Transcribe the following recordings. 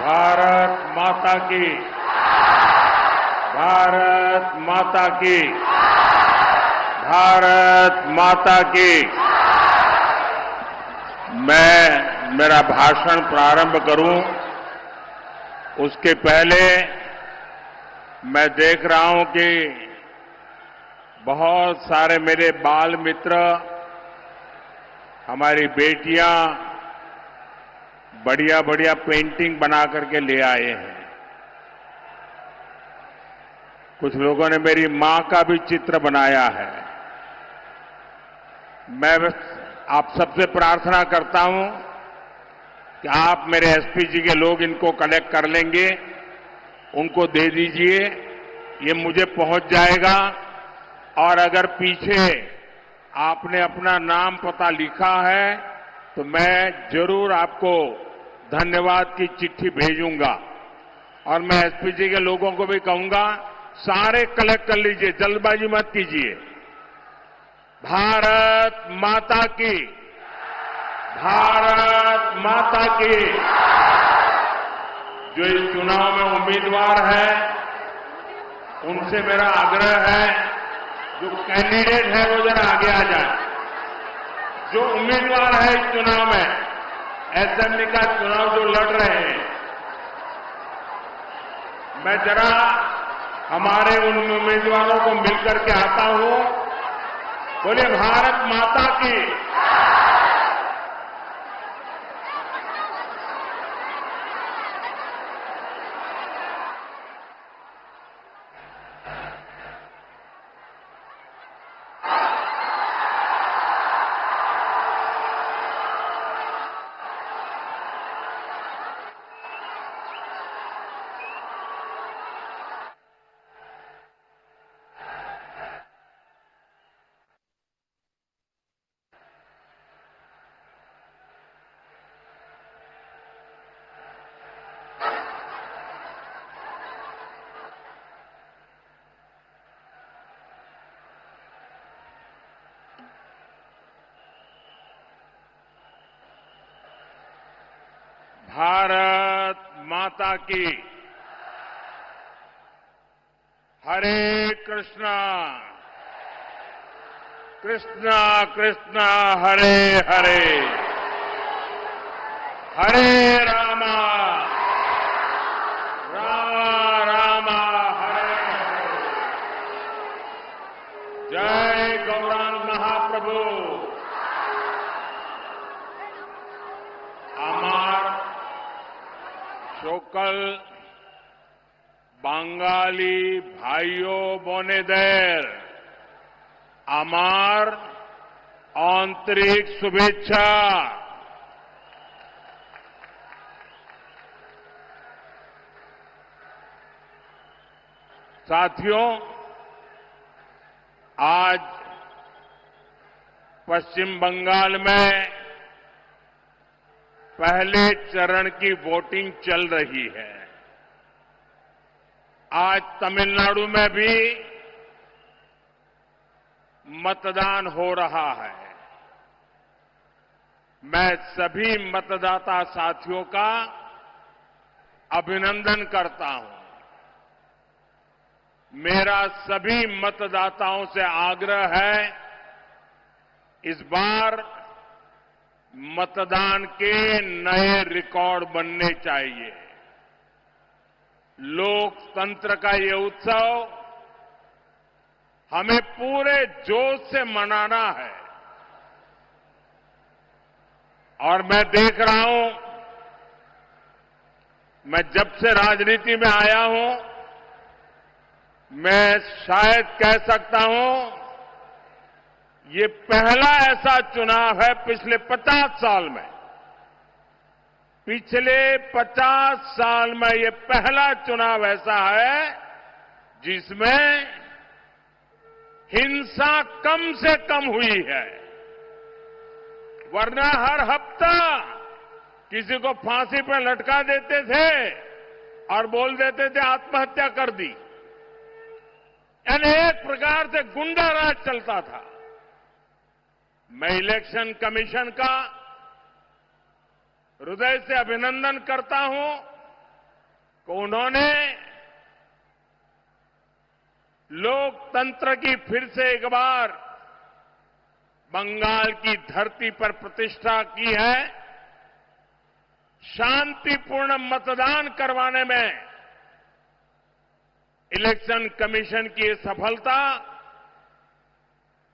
भारत माता की, भारत माता की, भारत माता की। मैं मेरा भाषण प्रारंभ करूं उसके पहले मैं देख रहा हूं कि बहुत सारे मेरे बाल मित्र, हमारी बेटियां बढ़िया बढ़िया पेंटिंग बना करके ले आए हैं। कुछ लोगों ने मेरी मां का भी चित्र बनाया है। मैं आप सबसे प्रार्थना करता हूं कि आप मेरे एसपी जी के लोग इनको कलेक्ट कर लेंगे, उनको दे दीजिए, ये मुझे पहुंच जाएगा। और अगर पीछे आपने अपना नाम पता लिखा है तो मैं जरूर आपको धन्यवाद की चिट्ठी भेजूंगा। और मैं एसपी जी के लोगों को भी कहूंगा, सारे कलेक्ट कर लीजिए, जल्दबाजी मत कीजिए। भारत माता की, भारत माता की। जो इस चुनाव में उम्मीदवार हैं, उनसे मेरा आग्रह है, जो कैंडिडेट है वो जरा आगे आ जाए। जो उम्मीदवार है इस चुनाव में, असेंबली का चुनाव जो लड़ रहे हैं, मैं जरा हमारे उन उम्मीदवारों को मिलकर के आता हूं। बोले भारत माता की। भारत माता की। हरे कृष्णा, कृष्णा कृष्णा हरे हरे, हरे रामा, रामा रामा हरे हरे। जय गौरांग महाप्रभु। আমার সকল বাঙালি ভাইও বোনেদের আমার आंतरिक शुभेच्छा। साथियों, आज पश्चिम बंगाल में पहले चरण की वोटिंग चल रही है। आज तमिलनाडु में भी मतदान हो रहा है। मैं सभी मतदाता साथियों का अभिनंदन करता हूं। मेरा सभी मतदाताओं से आग्रह है, इस बार मतदान के नए रिकॉर्ड बनने चाहिए। लोकतंत्र का ये उत्सव हमें पूरे जोश से मनाना है। और मैं देख रहा हूं, मैं जब से राजनीति में आया हूं, मैं शायद कह सकता हूं ये पहला ऐसा चुनाव है पिछले 50 साल में, पिछले 50 साल में ये पहला चुनाव ऐसा है जिसमें हिंसा कम से कम हुई है। वरना हर हफ्ता किसी को फांसी पर लटका देते थे और बोल देते थे आत्महत्या कर दी। यानी एक प्रकार से गुंडा राज चलता था। मैं इलेक्शन कमीशन का हृदय से अभिनंदन करता हूं उन्होंने लोकतंत्र की फिर से एक बार बंगाल की धरती पर प्रतिष्ठा की है। शांतिपूर्ण मतदान करवाने में इलेक्शन कमीशन की ये सफलता,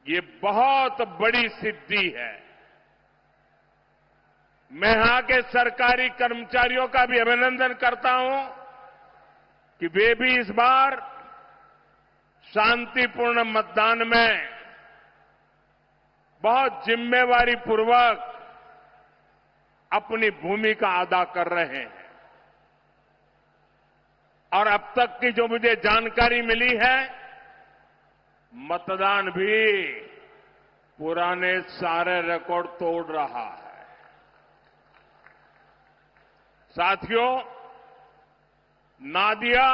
ये बहुत बड़ी सिद्धि है। मैं यहां के सरकारी कर्मचारियों का भी अभिनंदन करता हूं कि वे भी इस बार शांतिपूर्ण मतदान में बहुत जिम्मेवारी पूर्वक अपनी भूमिका अदा कर रहे हैं। और अब तक की जो मुझे जानकारी मिली है, मतदान भी पुराने सारे रिकॉर्ड तोड़ रहा है। साथियों, नादिया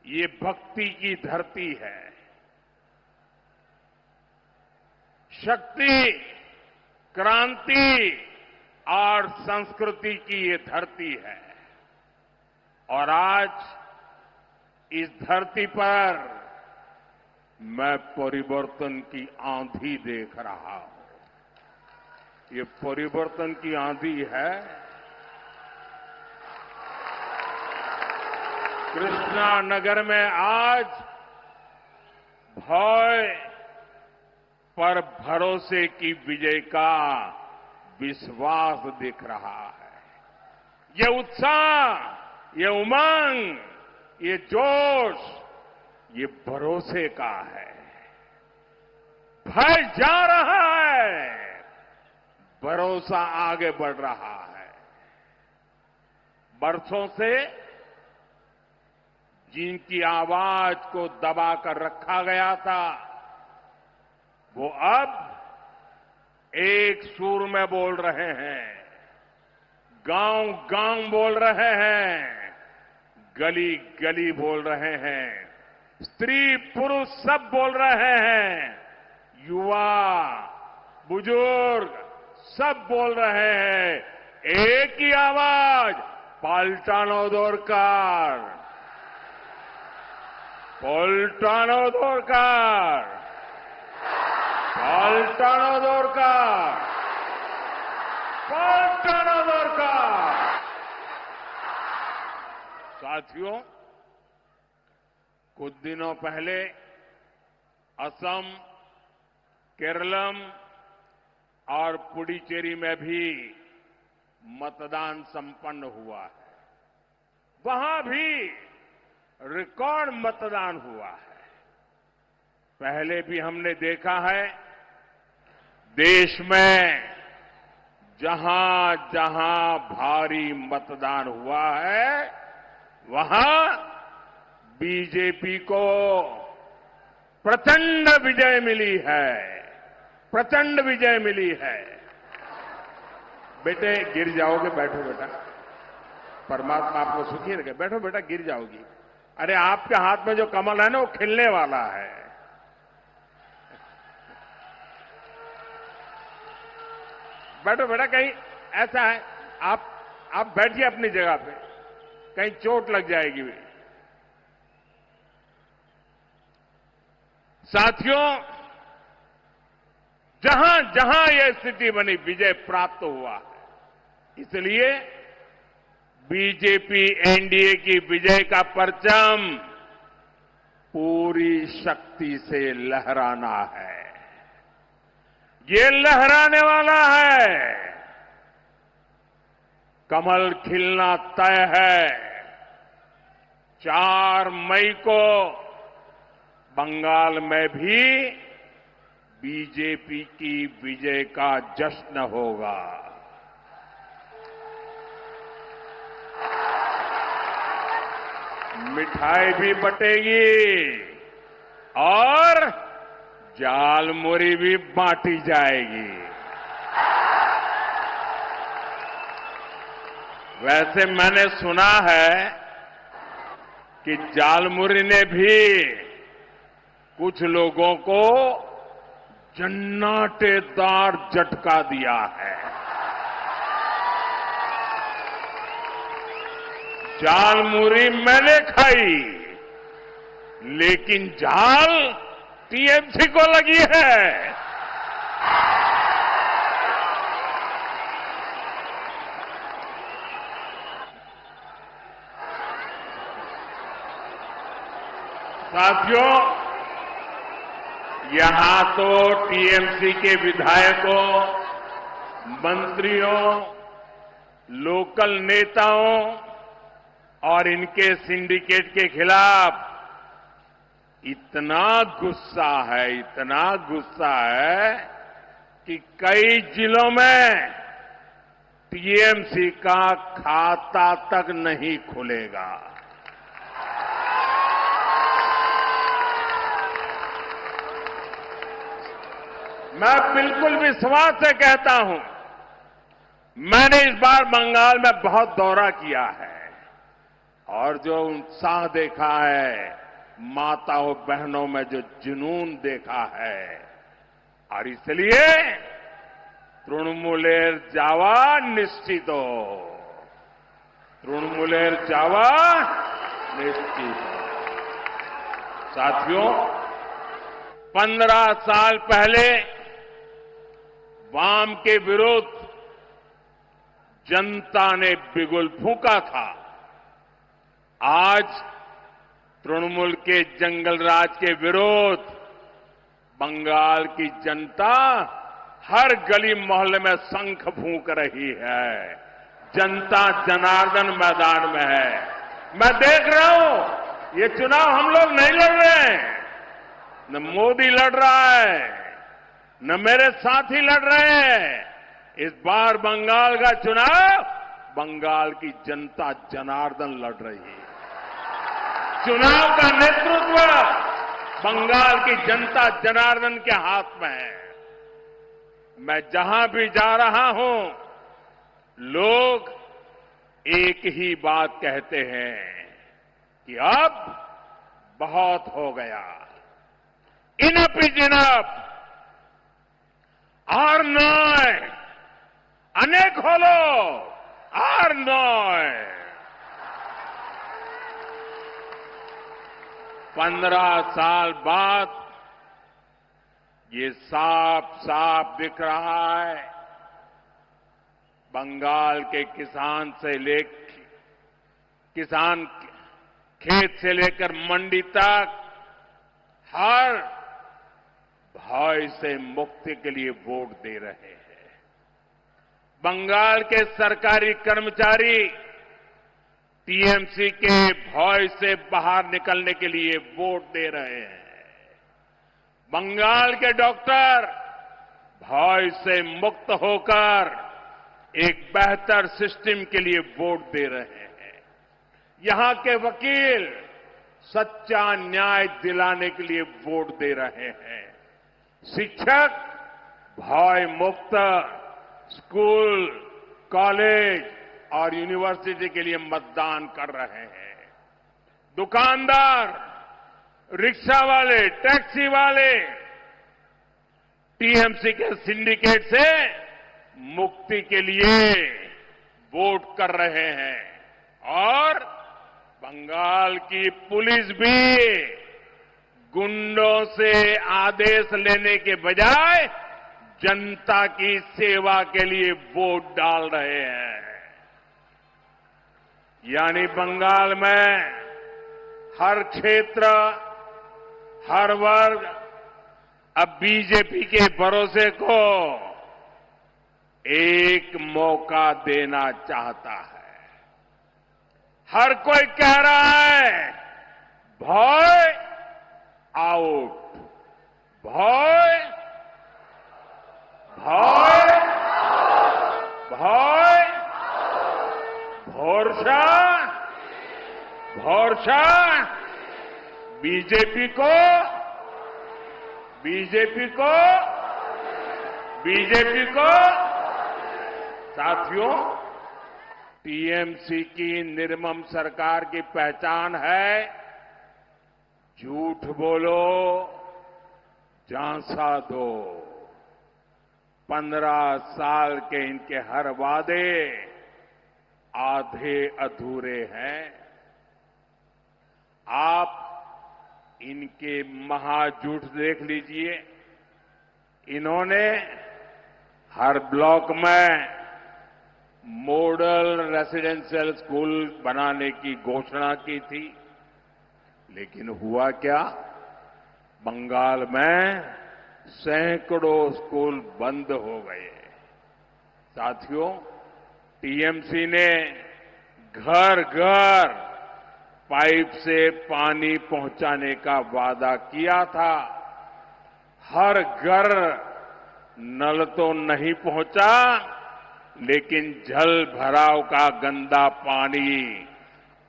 ये भक्ति की धरती है, शक्ति, क्रांति और संस्कृति की ये धरती है। और आज इस धरती पर मैं परिवर्तन की आंधी देख रहा हूं। ये परिवर्तन की आंधी है। कृष्णा नगर में आज भय पर भरोसे की विजय का विश्वास दिख रहा है। ये उत्साह, ये उमंग, ये जोश, ये भरोसे का है। भय जा रहा है, भरोसा आगे बढ़ रहा है। बरसों से जिनकी आवाज को दबाकर रखा गया था, वो अब एक सुर में बोल रहे हैं, गांव गांव बोल रहे हैं, गली गली बोल रहे हैं, स्त्री पुरुष सब बोल रहे हैं, युवा बुजुर्ग सब बोल रहे हैं। एक ही आवाज, पाल्टानो दरकार, पाल्टानो दरकार, पाल्टानो दरकार, पाल्टानो दरकार। साथियों, कुछ दिनों पहले असम, केरलम और पुडुचेरी में भी मतदान संपन्न हुआ है। वहां भी रिकॉर्ड मतदान हुआ है। पहले भी हमने देखा है, देश में जहां जहां भारी मतदान हुआ है, वहां बीजेपी को प्रचंड विजय मिली है, प्रचंड विजय मिली है। बेटे गिर जाओगे, बैठो बेटा, परमात्मा आपको सुखी रखे। बैठो बेटा, गिर जाओगी। अरे आपके हाथ में जो कमल है ना, वो खिलने वाला है। बैठो बेटा, कहीं ऐसा है आप बैठिए अपनी जगह पे, कहीं चोट लग जाएगी। साथियों, जहां जहां यह स्थिति बनी, विजय प्राप्त हुआ है। इसलिए बीजेपी एनडीए की विजय का परचम पूरी शक्ति से लहराना है। ये लहराने वाला है। कमल खिलना तय है। 4 मई को बंगाल में भी बीजेपी की विजय का जश्न होगा। मिठाई भी बटेगी और जालमुरी भी बांटी जाएगी। वैसे मैंने सुना है कि जालमुरी ने भी कुछ लोगों को जन्नाटेदार झटका दिया है। झालमुरी मैंने खाई, लेकिन झाल टीएमसी को लगी है। साथियों, यहां तो टीएमसी के विधायकों, मंत्रियों, लोकल नेताओं और इनके सिंडिकेट के खिलाफ इतना गुस्सा है कि कई जिलों में टीएमसी का खाता तक नहीं खुलेगा। मैं बिल्कुल विश्वास से कहता हूं, मैंने इस बार बंगाल में बहुत दौरा किया है और जो उत्साह देखा है, माताओं बहनों में जो जुनून देखा है, और इसलिए तृणमूलेर जावा निश्चितो, तृणमूलेर जावा निश्चितो। साथियों, 15 साल पहले वाम के विरुद्ध जनता ने बिगुल फूंका था। आज तृणमूल के जंगल राज के विरुद्ध बंगाल की जनता हर गली मोहल्ले में शंख फूंक रही है। जनता जनार्दन मैदान में है। मैं देख रहा हूं, ये चुनाव हम लोग नहीं लड़ रहे हैं, न मोदी लड़ रहा है, न मेरे साथी लड़ रहे हैं। इस बार बंगाल का चुनाव बंगाल की जनता जनार्दन लड़ रही है। चुनाव का नेतृत्व बंगाल की जनता जनार्दन के हाथ में है। मैं जहां भी जा रहा हूं, लोग एक ही बात कहते हैं कि अब बहुत हो गया, इनफ इज इनफ, और नॉय, अनेक खोलो, और नॉय। 15 साल बाद ये साफ साफ दिख रहा है, बंगाल के किसान खेत से लेकर मंडी तक हर भय से मुक्ति के लिए वोट दे रहे हैं। बंगाल के सरकारी कर्मचारी टीएमसी के भय से बाहर निकलने के लिए वोट दे रहे हैं। बंगाल के डॉक्टर भय से मुक्त होकर एक बेहतर सिस्टम के लिए वोट दे रहे हैं। यहां के वकील सच्चा न्याय दिलाने के लिए वोट दे रहे हैं। शिक्षक भय मुक्त स्कूल, कॉलेज और यूनिवर्सिटी के लिए मतदान कर रहे हैं। दुकानदार, रिक्शा वाले, टैक्सी वाले टीएमसी के सिंडिकेट से मुक्ति के लिए वोट कर रहे हैं। और बंगाल की पुलिस भी गुंडों से आदेश लेने के बजाय जनता की सेवा के लिए वोट डाल रहे हैं। यानी बंगाल में हर क्षेत्र, हर वर्ग अब बीजेपी के भरोसे को एक मौका देना चाहता है। हर कोई कह रहा है भय आउट, भय भय भय, भरोसा भरोसा, बीजेपी को बीजेपी को बीजेपी को। साथियों, टीएमसी की निर्मम सरकार की पहचान है झूठ बोलो, झांसा दो। 15 साल के इनके हर वादे आधे अधूरे हैं। आप इनके महाझूठ देख लीजिए। इन्होंने हर ब्लॉक में मॉडल रेसिडेंशियल स्कूल बनाने की घोषणा की थी, लेकिन हुआ क्या? बंगाल में सैकड़ों स्कूल बंद हो गए। साथियों, टीएमसी ने घर घर पाइप से पानी पहुंचाने का वादा किया था। हर घर नल तो नहीं पहुंचा, लेकिन जल भराव का गंदा पानी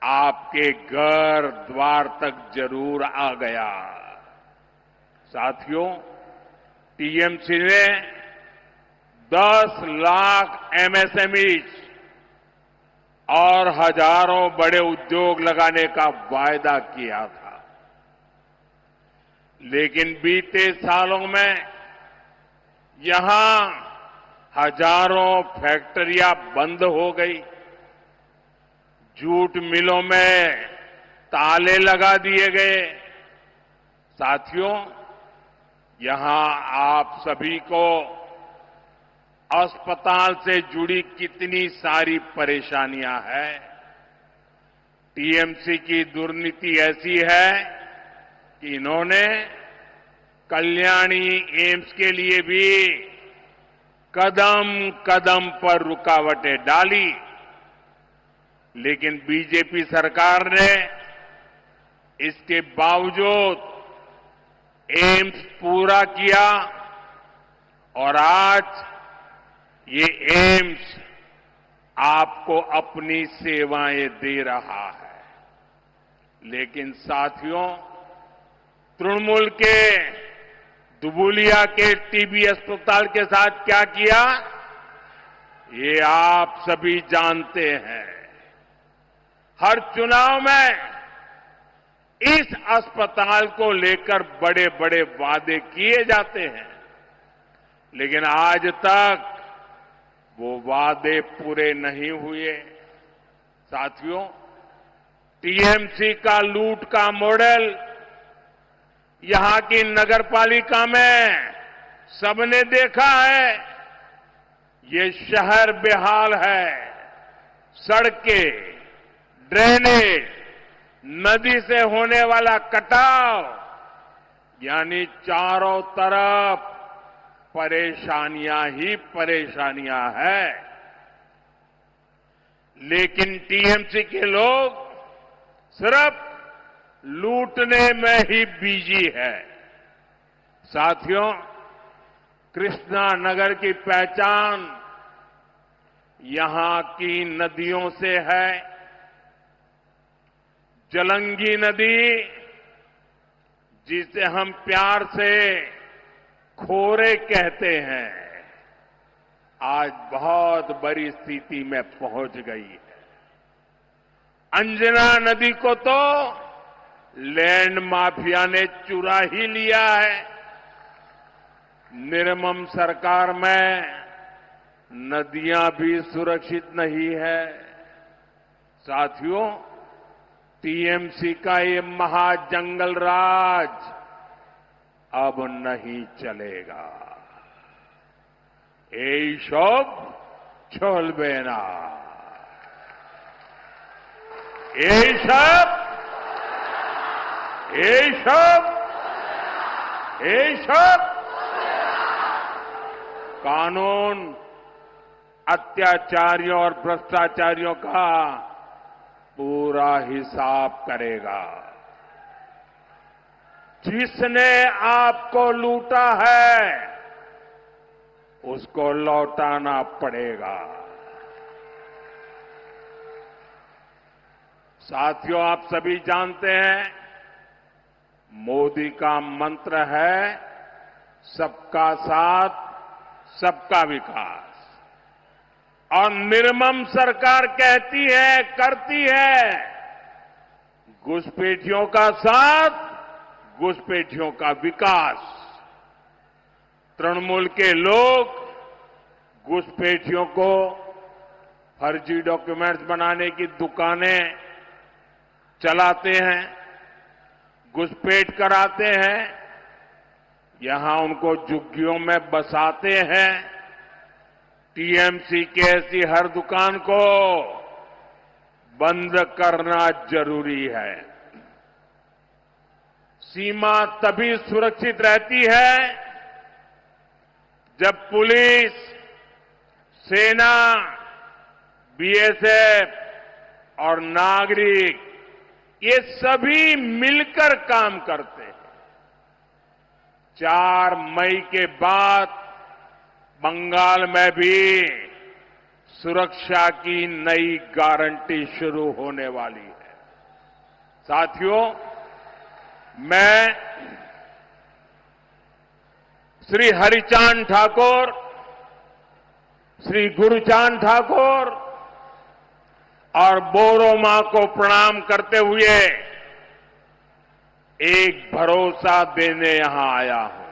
आपके घर द्वार तक जरूर आ गया। साथियों, टीएमसी ने 10 लाख एमएसएमईज और हजारों बड़े उद्योग लगाने का वायदा किया था, लेकिन बीते सालों में यहां हजारों फैक्ट्रियां बंद हो गई। जूट मिलों में ताले लगा दिए गए। साथियों, यहां आप सभी को अस्पताल से जुड़ी कितनी सारी परेशानियां हैं। टीएमसी की दुर्नीति ऐसी है कि इन्होंने कल्याणी एम्स के लिए भी कदम कदम पर रुकावटें डाली, लेकिन बीजेपी सरकार ने इसके बावजूद एम्स पूरा किया और आज ये एम्स आपको अपनी सेवाएं दे रहा है। लेकिन साथियों, तृणमूल के दुबुलिया के टीबी अस्पताल के साथ क्या किया, ये आप सभी जानते हैं। हर चुनाव में इस अस्पताल को लेकर बड़े बड़े वादे किए जाते हैं, लेकिन आज तक वो वादे पूरे नहीं हुए। साथियों, टीएमसी का लूट का मॉडल यहां की नगरपालिका में सबने देखा है। ये शहर बेहाल है। सड़कें, ड्रेनेज, नदी से होने वाला कटाव, यानी चारों तरफ परेशानियां ही परेशानियां हैं। लेकिन टीएमसी के लोग सिर्फ लूटने में ही बिजी है। साथियों, कृष्णा नगर की पहचान यहां की नदियों से है। जलंगी नदी, जिसे हम प्यार से खोरे कहते हैं, आज बहुत बड़ी स्थिति में पहुंच गई है। अंजना नदी को तो लैंड माफिया ने चुरा ही लिया है। निर्मम सरकार में नदियां भी सुरक्षित नहीं है। साथियों, टीएमसी का ये महाजंगल राज अब नहीं चलेगा। এইসব চলবে না। এইসব कानून अत्याचारियों और भ्रष्टाचारियों का पूरा हिसाब करेगा। जिसने आपको लूटा है, उसको लौटाना पड़ेगा। साथियों, आप सभी जानते हैं, मोदी का मंत्र है सबका साथ, सबका विकास। और निर्मम सरकार कहती है, करती है, घुसपैठियों का साथ, घुसपैठियों का विकास। तृणमूल के लोग घुसपैठियों को फर्जी डॉक्यूमेंट्स बनाने की दुकानें चलाते हैं, घुसपैठ कराते हैं, यहां उनको झुग्गियों में बसाते हैं। टीएमसी की ऐसी हर दुकान को बंद करना जरूरी है। सीमा तभी सुरक्षित रहती है जब पुलिस, सेना, बीएसएफ और नागरिक ये सभी मिलकर काम करते हैं। 4 मई के बाद बंगाल में भी सुरक्षा की नई गारंटी शुरू होने वाली है। साथियों, मैं श्री हरिचांद ठाकुर, श्री गुरुचांद ठाकुर और बोरो मां को प्रणाम करते हुए एक भरोसा देने यहां आया हूं।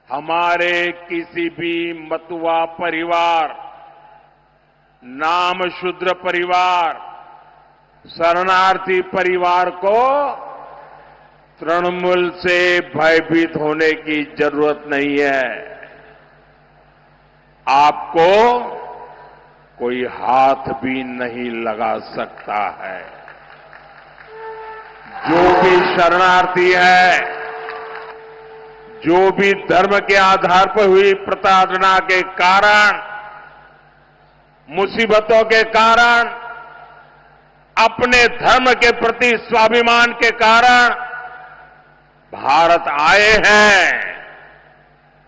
हमारे किसी भी मतुआ परिवार, नामशूद्र परिवार, शरणार्थी परिवार को तृणमूल से भयभीत होने की जरूरत नहीं है। आपको कोई हाथ भी नहीं लगा सकता है। जो भी शरणार्थी है, जो भी धर्म के आधार पर हुई प्रताड़ना के कारण, मुसीबतों के कारण, अपने धर्म के प्रति स्वाभिमान के कारण भारत आए हैं,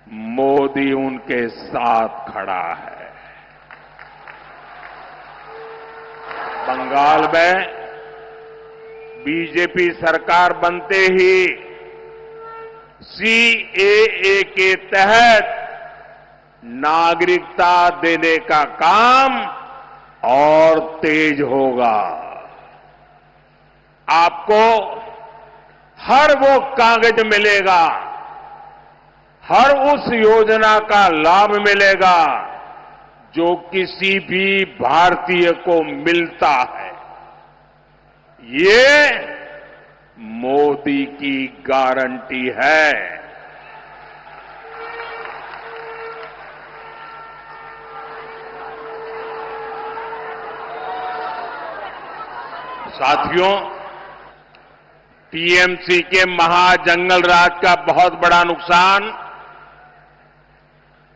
मोदी उनके साथ खड़ा है। बंगाल में बीजेपी सरकार बनते ही सीएए के तहत नागरिकता देने का काम और तेज होगा। आपको हर वो कागज मिलेगा, हर उस योजना का लाभ मिलेगा जो किसी भी भारतीय को मिलता है। ये मोदी की गारंटी है। साथियों, टीएमसी के महाजंगल राज का बहुत बड़ा नुकसान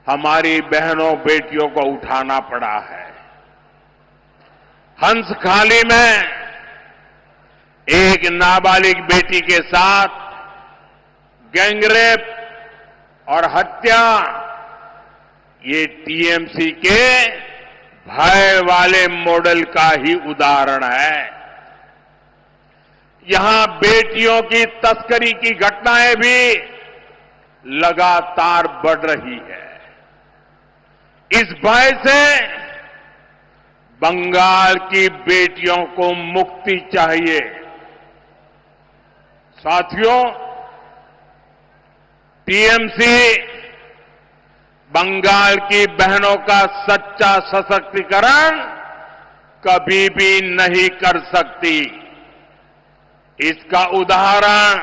हमारी बहनों बेटियों को उठाना पड़ा है। हंसखाली में एक नाबालिग बेटी के साथ गैंगरेप और हत्या, ये टीएमसी के भय वाले मॉडल का ही उदाहरण है। यहां बेटियों की तस्करी की घटनाएं भी लगातार बढ़ रही है। इस भय से बंगाल की बेटियों को मुक्ति चाहिए। साथियों, टीएमसी बंगाल की बहनों का सच्चा सशक्तिकरण कभी भी नहीं कर सकती। इसका उदाहरण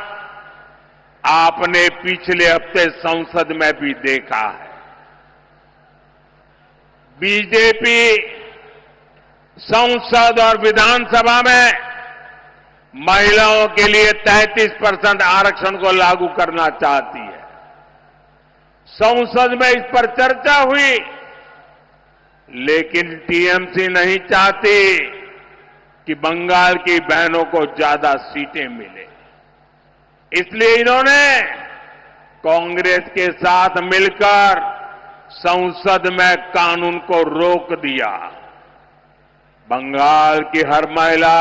आपने पिछले हफ्ते संसद में भी देखा है। बीजेपी संसद और विधानसभा में महिलाओं के लिए 33% आरक्षण को लागू करना चाहती है। संसद में इस पर चर्चा हुई, लेकिन टीएमसी नहीं चाहती कि बंगाल की बहनों को ज्यादा सीटें मिले। इसलिए इन्होंने कांग्रेस के साथ मिलकर संसद में कानून को रोक दिया। बंगाल की हर महिला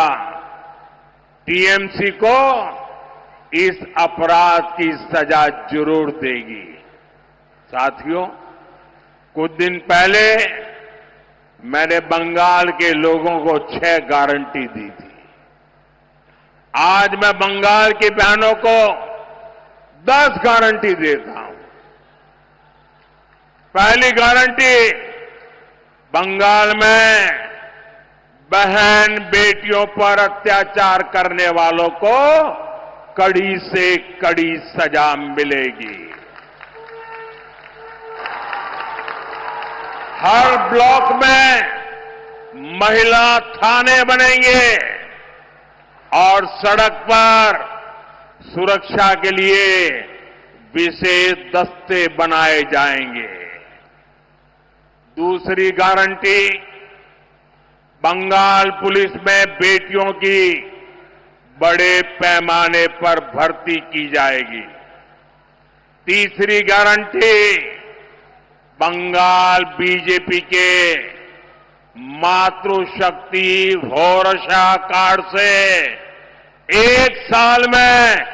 टीएमसी को इस अपराध की सजा जरूर देगी। साथियों, कुछ दिन पहले मैंने बंगाल के लोगों को 6 गारंटी दी थी। आज मैं बंगाल की बहनों को 10 गारंटी देता हूं। पहली गारंटी, बंगाल में बहन बेटियों पर अत्याचार करने वालों को कड़ी से कड़ी सजा मिलेगी। हर ब्लॉक में महिला थाने बनेंगे और सड़क पर सुरक्षा के लिए विशेष दस्ते बनाए जाएंगे। दूसरी गारंटी, बंगाल पुलिस में बेटियों की बड़े पैमाने पर भर्ती की जाएगी। तीसरी गारंटी, बंगाल बीजेपी के मातृशक्ति भरोसा कार्ड से एक साल में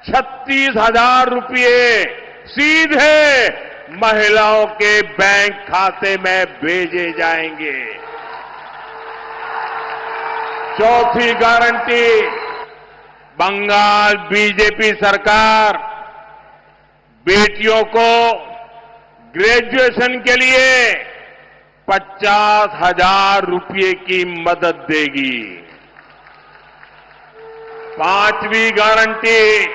36,000 रुपये सीधे महिलाओं के बैंक खाते में भेजे जाएंगे। चौथी गारंटी, बंगाल बीजेपी सरकार बेटियों को ग्रेजुएशन के लिए 50,000 रुपये की मदद देगी। पांचवी गारंटी,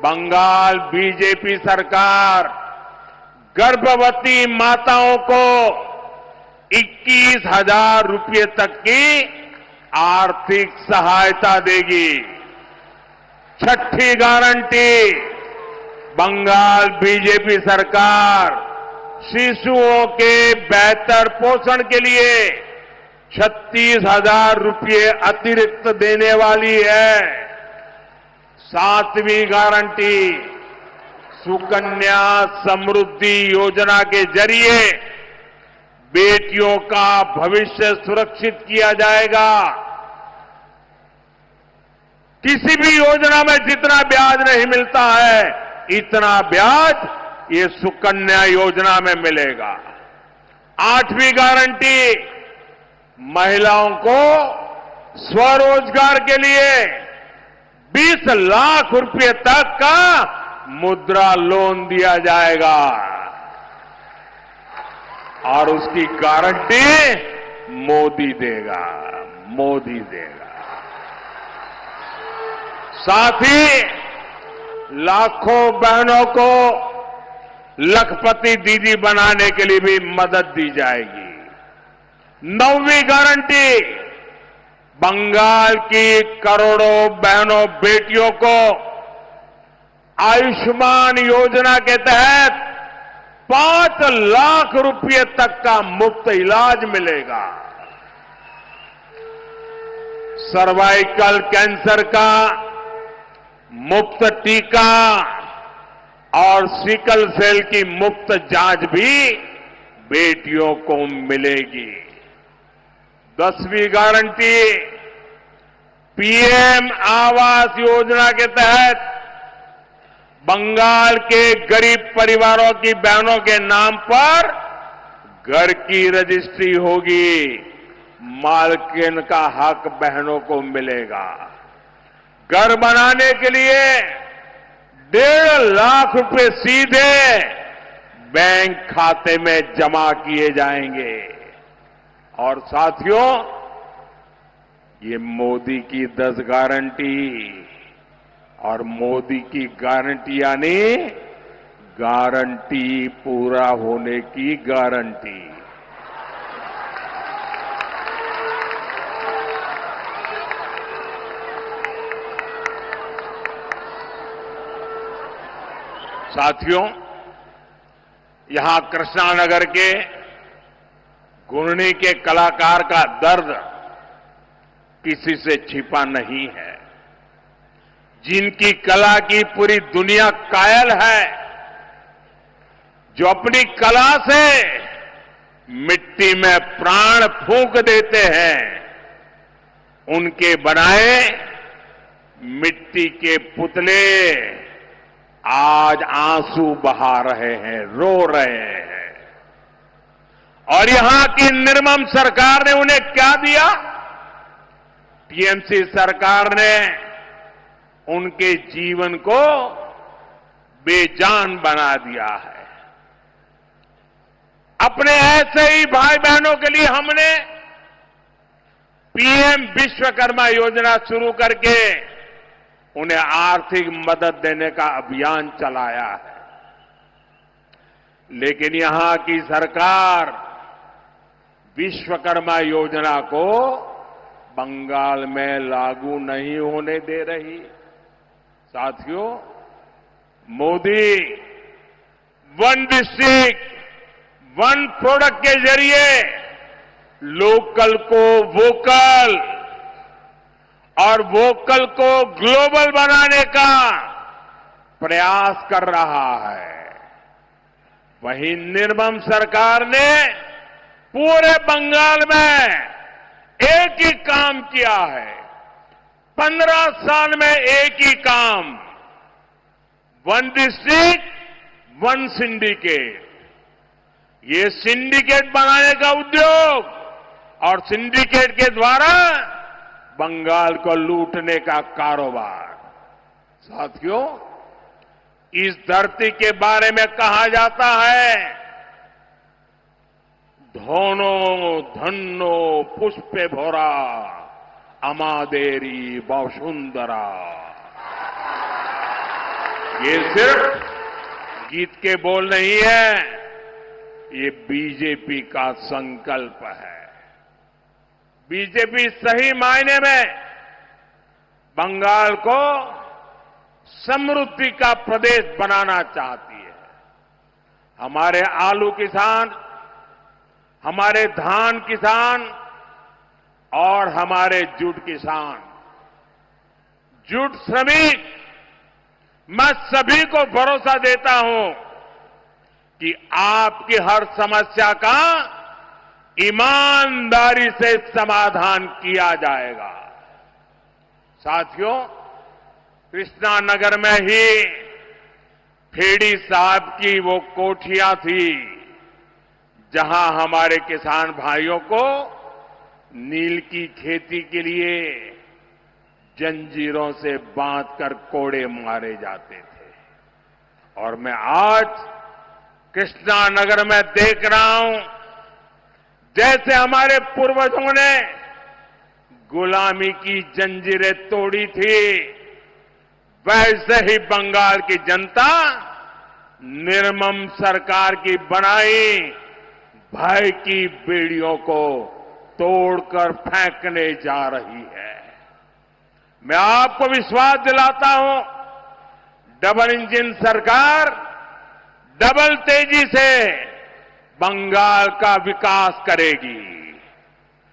बंगाल बीजेपी सरकार गर्भवती माताओं को 21,000 रुपये तक की आर्थिक सहायता देगी। छठी गारंटी, बंगाल बीजेपी सरकार शिशुओं के बेहतर पोषण के लिए 36,000 रुपये अतिरिक्त देने वाली है। सातवीं गारंटी, सुकन्या समृद्धि योजना के जरिए बेटियों का भविष्य सुरक्षित किया जाएगा। किसी भी योजना में जितना ब्याज नहीं मिलता है, इतना ब्याज ये सुकन्या योजना में मिलेगा। आठवीं गारंटी, महिलाओं को स्वरोजगार के लिए 20 लाख रुपए तक का मुद्रा लोन दिया जाएगा और उसकी गारंटी मोदी देगा। मोदी देगा। साथ ही लाखों बहनों को लखपति दीदी बनाने के लिए भी मदद दी जाएगी। नौवीं गारंटी, बंगाल की करोड़ों बहनों बेटियों को आयुष्मान योजना के तहत 5 लाख रुपए तक का मुफ्त इलाज मिलेगा। सर्वाइकल कैंसर का मुफ्त टीका और सिकल सेल की मुफ्त जांच भी बेटियों को मिलेगी। 10वीं गारंटी, पीएम आवास योजना के तहत बंगाल के गरीब परिवारों की बहनों के नाम पर घर की रजिस्ट्री होगी। मालकिन का हक बहनों को मिलेगा। घर बनाने के लिए 1.5 लाख रुपए सीधे बैंक खाते में जमा किए जाएंगे। और साथियों, ये मोदी की 10 गारंटी और मोदी की गारंटी यानी गारंटी पूरा होने की गारंटी। साथियों, यहां कृष्णानगर के घुर्णी के कलाकार का दर्द किसी से छिपा नहीं है। जिनकी कला की पूरी दुनिया कायल है, जो अपनी कला से मिट्टी में प्राण फूंक देते हैं, उनके बनाए मिट्टी के पुतले आज आंसू बहा रहे हैं, रो रहे हैं। और यहां की निर्मम सरकार ने उन्हें क्या दिया? टीएमसी सरकार ने उनके जीवन को बेजान बना दिया है। अपने ऐसे ही भाई बहनों के लिए हमने पीएम विश्वकर्मा योजना शुरू करके उन्हें आर्थिक मदद देने का अभियान चलाया है। लेकिन यहां की सरकार विश्वकर्मा योजना को बंगाल में लागू नहीं होने दे रही। साथियों, Modi one district one product के जरिए लोकल को वोकल और वोकल को ग्लोबल बनाने का प्रयास कर रहा है। वहीं निर्मम सरकार ने पूरे बंगाल में एक ही काम किया है। 15 साल में एक ही काम, वन डिस्ट्रिक्ट वन सिंडिकेट। ये सिंडिकेट बनाने का उद्योग और सिंडिकेट के द्वारा बंगाल को लूटने का कारोबार। साथियों, इस धरती के बारे में कहा जाता है, धोनो धन्नो पुष्पे भोरा अमादेरी बसुंधरा। ये सिर्फ गीत के बोल नहीं है, ये बीजेपी का संकल्प है। बीजेपी सही मायने में बंगाल को समृद्धि का प्रदेश बनाना चाहती है। हमारे आलू किसान, हमारे धान किसान और हमारे जूट किसान, जूट श्रमिक, मैं सभी को भरोसा देता हूं कि आपकी हर समस्या का ईमानदारी से समाधान किया जाएगा। साथियों, कृष्णानगर में ही खेड़ी साहब की वो कोठियां थी जहां हमारे किसान भाइयों को नील की खेती के लिए जंजीरों से बांधकर कोड़े मारे जाते थे। और मैं आज कृष्णानगर में देख रहा हूं, जैसे हमारे पूर्वजों ने गुलामी की जंजीरें तोड़ी थी, वैसे ही बंगाल की जनता निर्मम सरकार की बनाई भय की बेड़ियों को तोड़कर फेंकने जा रही है। मैं आपको विश्वास दिलाता हूं, डबल इंजन सरकार डबल तेजी से बंगाल का विकास करेगी।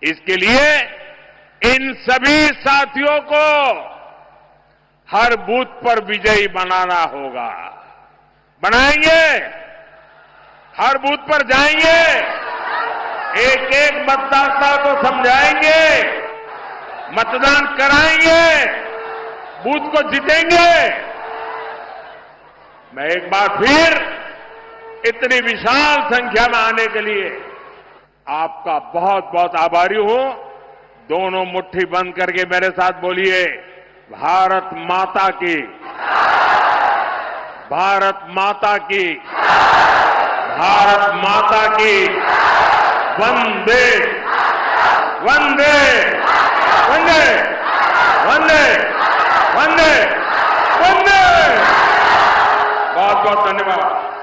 इसके लिए इन सभी साथियों को हर बूथ पर विजयी बनाना होगा। बनाएंगे, हर बूथ पर जाएंगे, एक एक मतदाता को समझाएंगे, मतदान कराएंगे, बूथ को जीतेंगे। मैं एक बार फिर इतनी विशाल संख्या में आने के लिए आपका बहुत बहुत आभारी हूं। दोनों मुट्ठी बंद करके मेरे साथ बोलिए, भारत माता की, भारत माता की, भारत माता की, वंदे वंदे वंदे वंदे वंदे वंदे। बहुत बहुत धन्यवाद।